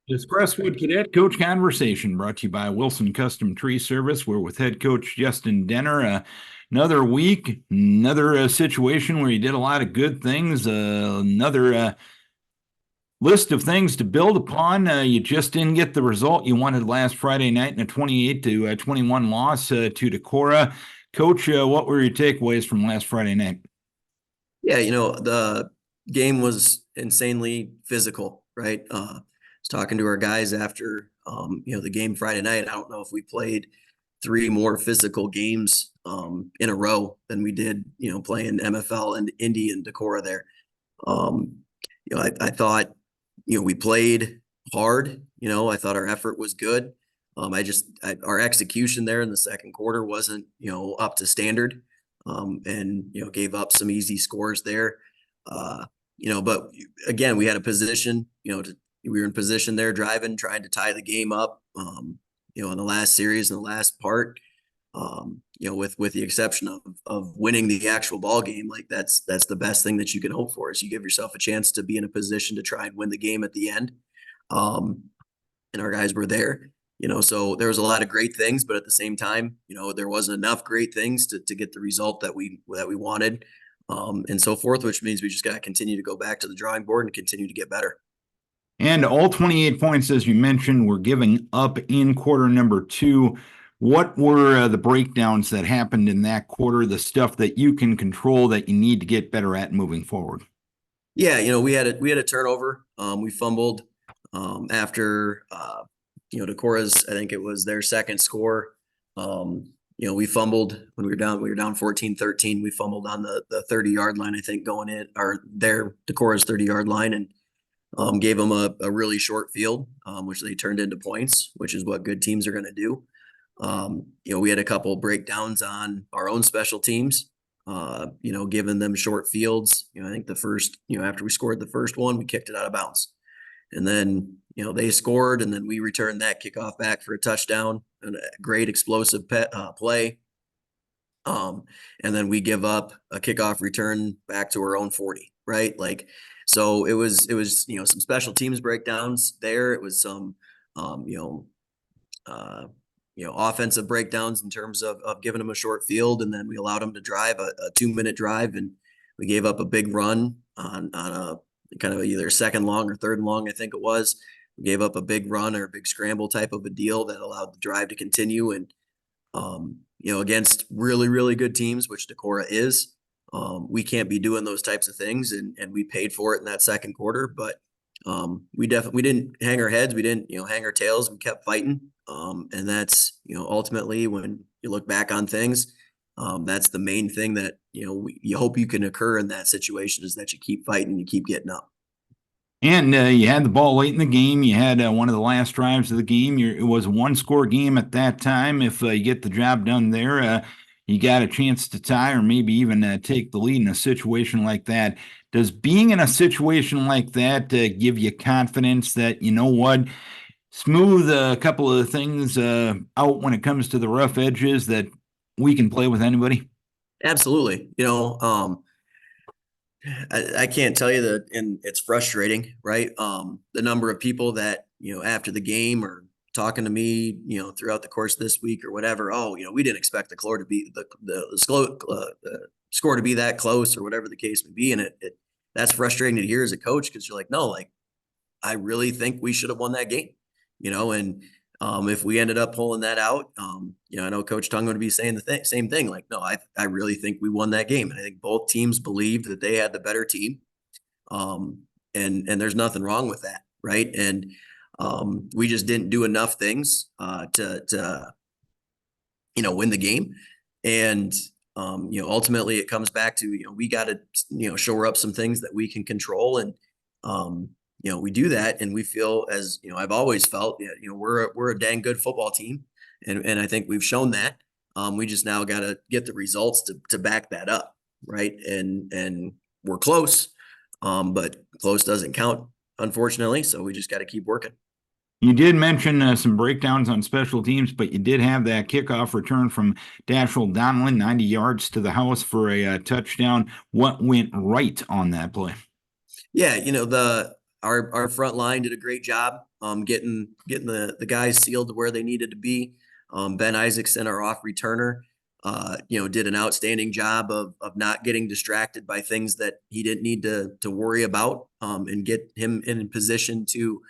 This Crestwood Cadet Coach Conversation brought to you by Wilson Custom Tree Service. We're with head coach Justin Denner. Another week, another situation where you did a lot of good things, another list of things to build upon. You just didn't get the result you wanted last Friday night in a 28-21 loss to Decorah. Coach, what were your takeaways from last Friday night? Yeah, the game was insanely physical, right? I was talking to our guys after the game Friday night. I don't know if we played three more physical games in a row than we did, playing MFL and Indy and Decorah there. Um, I thought, we played hard. I thought our effort was good. Our execution there in the second quarter wasn't, up to standard. And gave up some easy scores there. But again, we had a position, we were in position there driving, trying to tie the game up, in the last series and the last part, with the exception of winning the actual ball game. Like that's the best thing that you can hope for, is you give yourself a chance to be in a position to try and win the game at the end. And our guys were there. So there was a lot of great things, but at the same time, there wasn't enough great things to get the result that we wanted, and so forth, which means we just got to continue to go back to the drawing board and continue to get better. And all 28 points, as you mentioned, were giving up in quarter number two. What were the breakdowns that happened in that quarter, the stuff that you can control that you need to get better at moving forward? Yeah, we had a turnover. We fumbled after Decorah's, I think it was their second score. We fumbled when we were down 14-13. We fumbled on the 30-yard line, I think, going in, or their Decorah's 30-yard line, and gave them a really short field, which they turned into points, which is what good teams are going to do. We had a couple breakdowns on our own special teams, giving them short fields. I think the first, after we scored the first one, we kicked it out of bounds. And then, they scored, and then we returned that kickoff back for a touchdown and a great explosive play. And then we give up a kickoff return back to our own 40, right? So it was, some special teams breakdowns there. It was some, offensive breakdowns in terms of giving them a short field. And then we allowed them to drive a 2-minute drive, and we gave up a big run on a kind of either second long or third and long, I think it was. We gave up a big run or a big scramble type of a deal that allowed the drive to continue. And, against really, really good teams, which Decorah is, we can't be doing those types of things. And we paid for it in that second quarter, but we didn't hang our heads. We didn't, hang our tails. We kept fighting. And that's, ultimately when you look back on things, that's the main thing that, you hope you can occur in that situation, is that you keep fighting, you keep getting up. And you had the ball late in the game. You had one of the last drives of the game. It was a one-score game at that time. If you get the job done there, you got a chance to tie or maybe even take the lead in a situation like that. Does being in a situation like that give you confidence that, you know what, smooth a couple of things out when it comes to the rough edges, that we can play with anybody? Absolutely. I can't tell you that, and it's frustrating, right? The number of people that, after the game or talking to me, throughout the course of this week or whatever, oh, we didn't expect the score to be the score to be that close, or whatever the case may be. And that's frustrating to hear as a coach, because you're like, no, like, I really think we should have won that game, and if we ended up pulling that out, I know Coach Tung would be saying the same thing. Like, no, I really think we won that game. And I think both teams believed that they had the better team. And there's nothing wrong with that. Right. And we just didn't do enough things to win the game. And, ultimately it comes back to, we got to, shore up some things that we can control. And, we do that, and we feel, as I've always felt, we're a dang good football team, and I think we've shown that. We just now got to get the results to back that up, right? And we're close, but close doesn't count, unfortunately. So we just got to keep working. You did mention some breakdowns on special teams, but you did have that kickoff return from Dashiell Donlin, 90 yards to the house for a touchdown. What went right on that play? Yeah, our front line did a great job getting the guys sealed to where they needed to be. Ben Isaacson, our off returner, did an outstanding job of not getting distracted by things that he didn't need to worry about, and get him in position to,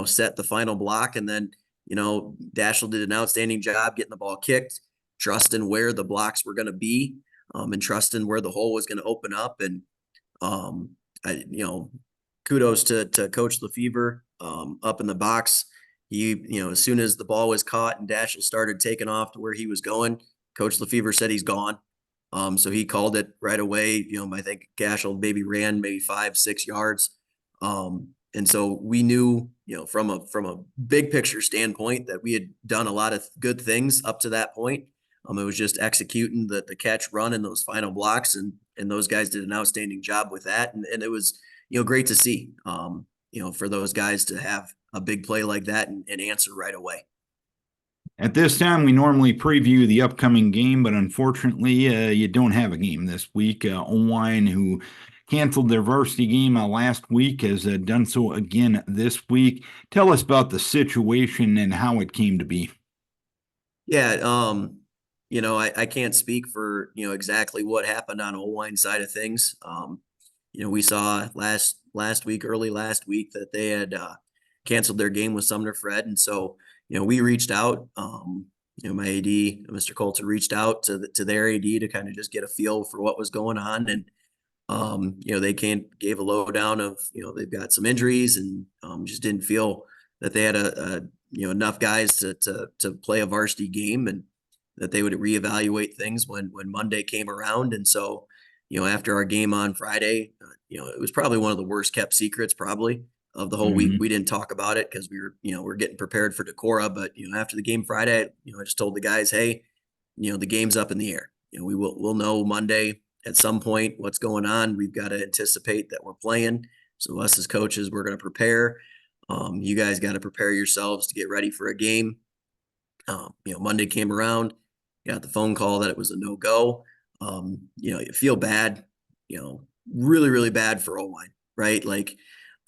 set the final block. And then, Dashel did an outstanding job getting the ball kicked, trusting where the blocks were going to be, and trusting where the hole was going to open up. And, um, kudos to Coach Lefevre, up in the box. He, as soon as the ball was caught and Dashel started taking off to where he was going, Coach Lefevre said he's gone. So he called it right away. I think Dashel maybe ran maybe 5-6 yards. And so we knew, from a big picture standpoint, that we had done a lot of good things up to that point. It was just executing the catch, run, and those final blocks, and those guys did an outstanding job with that. And it was, great to see, for those guys to have a big play like that and answer right away. At this time, we normally preview the upcoming game, but unfortunately, you don't have a game this week. Owine, who canceled their varsity game last week, has done so again this week. Tell us about the situation and how it came to be. Yeah, I can't speak for, exactly what happened on Owine side of things. We saw early last week, that they had canceled their game with Sumner Fred. And so, we reached out, my AD, Mr. Coulter, reached out to their AD to kind of just get a feel for what was going on. And, they gave a lowdown of, they've got some injuries, and just didn't feel that they had enough guys to play a varsity game, and that they would reevaluate things when Monday came around. And so, after our game on Friday, it was probably one of the worst kept secrets probably of the whole week. We didn't talk about it because we were, we're getting prepared for Decorah. But, after the game Friday, I just told the guys, hey, the game's up in the air. We'll know Monday at some point what's going on. We've got to anticipate that we're playing. So us as coaches, we're going to prepare. You guys got to prepare yourselves to get ready for a game. Monday came around, got the phone call that it was a no-go. You feel bad, really, really bad for Owine, right? Like,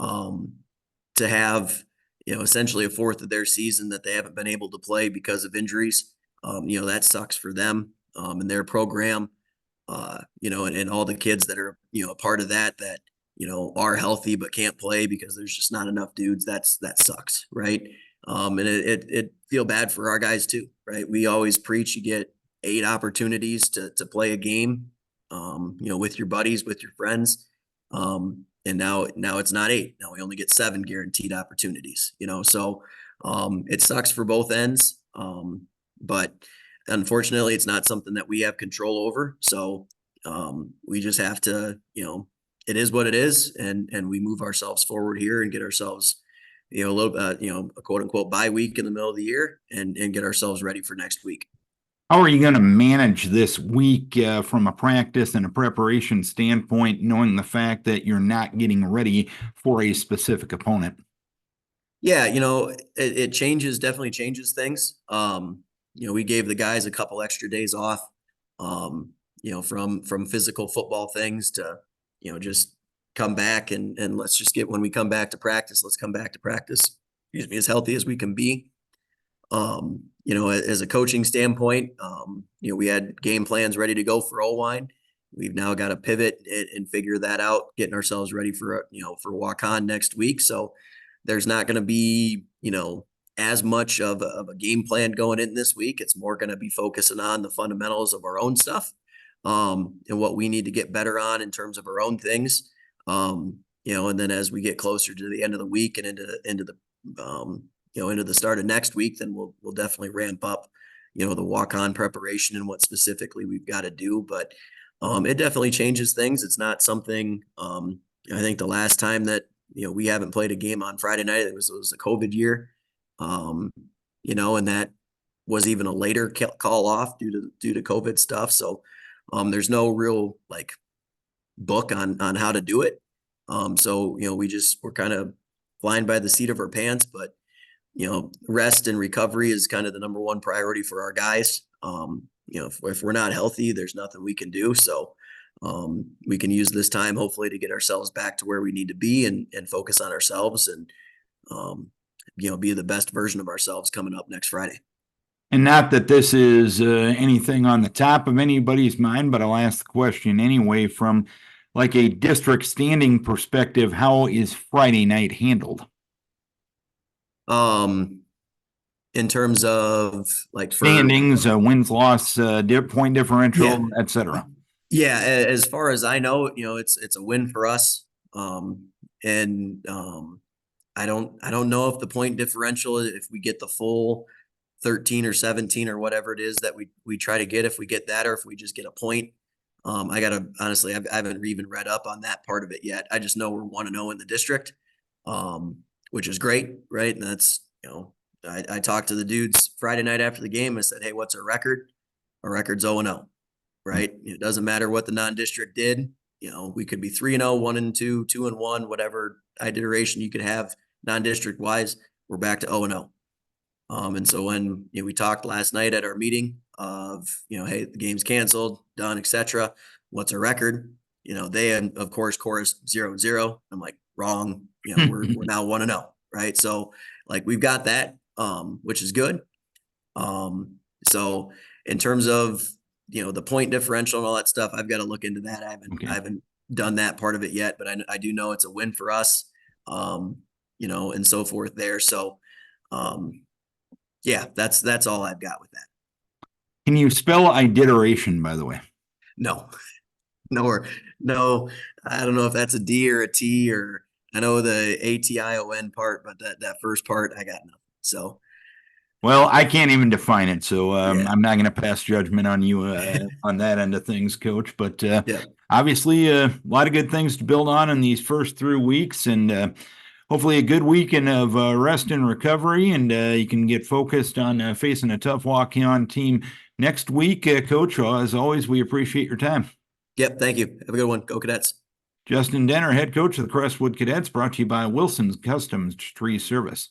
to have, essentially a fourth of their season that they haven't been able to play because of injuries. That sucks for them, and their program, and all the kids that are, a part of that, are healthy but can't play because there's just not enough dudes. That sucks, right? And it feel bad for our guys too, right? We always preach you get 8 opportunities to play a game, with your buddies, with your friends. And now it's not 8. Now we only get 7 guaranteed opportunities, so it sucks for both ends. But unfortunately, it's not something that we have control over. So we just have to, it is what it is. And we move ourselves forward here and get ourselves, a little, a quote unquote bye week in the middle of the year, and get ourselves ready for next week. How are you going to manage this week from a practice and a preparation standpoint, knowing the fact that you're not getting ready for a specific opponent? Yeah, it definitely changes things. We gave the guys a couple extra days off, from physical football things to, just come back and let's just when we come back to practice, let's come back to practice, as healthy as we can be. As a coaching standpoint, we had game plans ready to go for Owine. We've now got to pivot and figure that out, getting ourselves ready for Waukon next week. So there's not going to be, as much of a game plan going in this week. It's more going to be focusing on the fundamentals of our own stuff, and what we need to get better on in terms of our own things. And then as we get closer to the end of the week and into the start of next week, then we'll definitely ramp up, the walk-on preparation and what specifically we've got to do. But it definitely changes things. It's not something, I think the last time that, we haven't played a game on Friday night, it was a COVID year, and that was even a later call off due to COVID stuff. So there's no real like book on how to do it. So, we're kind of flying by the seat of our pants, but rest and recovery is kind of the number one priority for our guys. If we're not healthy, there's nothing we can do. So we can use this time hopefully to get ourselves back to where we need to be and focus on ourselves and, be the best version of ourselves coming up next Friday. And not that this is anything on the top of anybody's mind, but I'll ask the question anyway. From like a district standing perspective, how is Friday night handled? In terms of like Standings, wins, loss, point differential, Yeah. etc. Yeah, as far as I know, it's a win for us. And I don't know if the point differential, if we get the full 13 or 17 or whatever it is that we try to get, if we get that, or if we just get a point. I gotta honestly, I haven't even read up on that part of it yet. I just know we're 1-0 in the district, which is great, right? And that's, I talked to the dudes Friday night after the game. I said, hey, what's our record? Our record's 0-0, right? It doesn't matter what the non-district did. We could be 3-0, 1-2, 2-1, whatever iteration you could have non-district wise. We're back to 0-0. And so when we talked last night at our meeting of, hey, the game's canceled, done, etc. What's our record? They of course chorus 0-0. I'm like, wrong. We're now 1-0, right? So like we've got that, which is good. So in terms of the point differential and all that stuff, I've got to look into that. I haven't done that part of it yet, but I do know it's a win for us, and so forth there. So, yeah, that's all I've got with that. Can you spell iteration, by the way? No, no, I don't know if that's a D or a T, or I know the ATION part, but that first part, I got nothing. So, well, I can't even define it, so Yeah. I'm not going to pass judgment on you on that end of things, Coach. But Yeah. obviously, a lot of good things to build on in these first 3 weeks, and hopefully a good weekend of rest and recovery, and you can get focused on facing a tough walk-on team next week. Coach, as always, we appreciate your time. Yep, thank you. Have a good one. Go Cadets. Justin Denner, head coach of the Crestwood Cadets, brought to you by Wilson's Customs Tree Service.